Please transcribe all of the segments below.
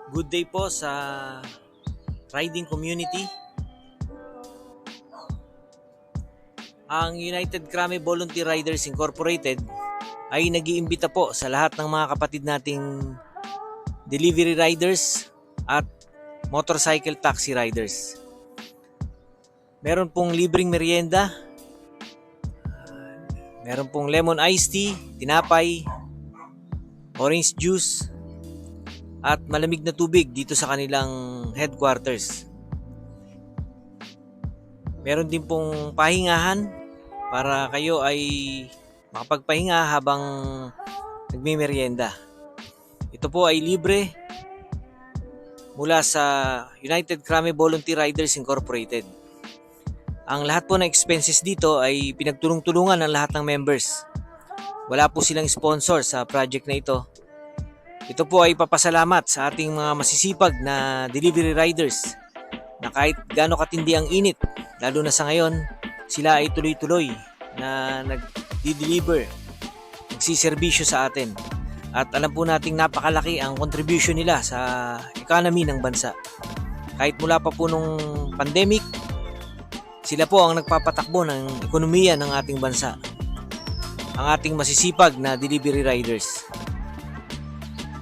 Good day po sa riding community. Ang United Krame Volunteer Riders Incorporated ay nag-iimbita po sa lahat ng mga kapatid nating delivery riders at motorcycle taxi riders. Meron pong libreng merienda, meron pong lemon iced tea, tinapay, orange juice, at malamig na tubig dito sa kanilang headquarters. Meron din pong pahingahan para kayo ay makapagpahinga habang nagmimerienda. Ito po ay libre mula sa United Krame Volunteer Riders Incorporated. Ang lahat po ng expenses dito ay pinagtulong-tulungan ng lahat ng members. Wala po silang sponsor sa project na ito. Ito po ay papasalamat sa ating mga masisipag na delivery riders na kahit gaano katindi ang init, lalo na sa ngayon, sila ay tuloy-tuloy na nagdi-deliver, nagsiservisyo sa atin. At alam po nating napakalaki ang contribution nila sa economy ng bansa. Kahit mula pa po nung pandemic, sila po ang nagpapatakbo ng ekonomiya ng ating bansa. Ang ating masisipag na delivery riders.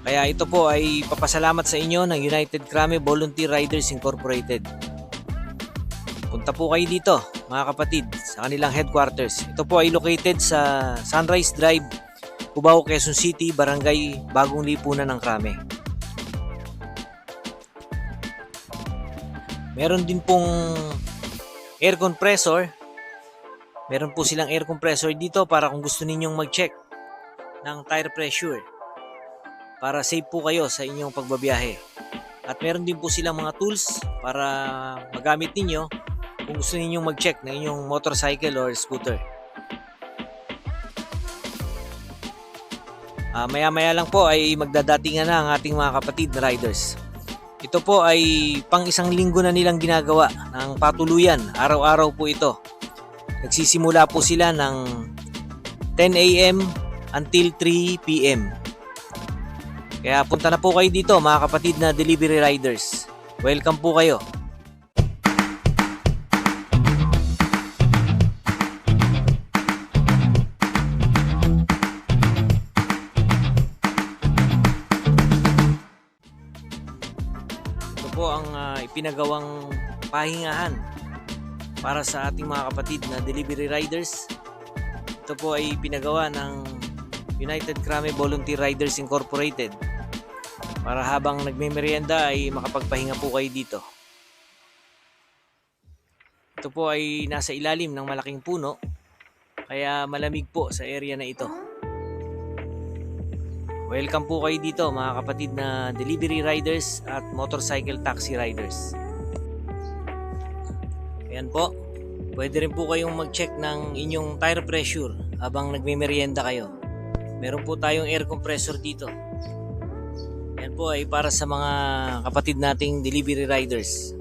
Kaya ito po ay papasalamat sa inyo ng United Krame Volunteer Riders Incorporated. Punta po kayo dito mga kapatid sa kanilang headquarters. Ito po ay located sa Sunrise Drive, Cubao, Quezon City, Barangay Bagong Lipunan ng Krame. Meron din pong air compressor. Meron po silang air compressor dito para kung gusto ninyong mag-check ng tire pressure, para safe po kayo sa inyong pagbabiyahe. At meron din po silang mga tools para magamit ninyo kung gusto ninyong mag-check ng inyong motorcycle or scooter. Maya-maya lang po ay magdadatingan na ang ating mga kapatid na riders. Ito po ay pang isang linggo na nilang ginagawa ng patuluyan. Araw-araw po ito. Nagsisimula po sila ng 10 a.m. until 3 p.m. Kaya punta na po kayo dito mga kapatid na delivery riders. Welcome po kayo. Ito po ang ipinagawang pahingahan para sa ating mga kapatid na delivery riders. Ito po ay pinagawa ng United Krame Volunteer Riders Incorporated para habang nagmemerienda ay makapagpahinga po kayo dito. Ito po ay nasa ilalim ng malaking puno, kaya malamig po sa area na ito. Welcome po kayo dito mga kapatid na delivery riders at motorcycle taxi riders. Ayan po, pwede rin po kayong mag-check ng inyong tire pressure habang nagmemerienda kayo. Meron po tayong air compressor dito. Yan po ay para sa mga kapatid nating delivery riders.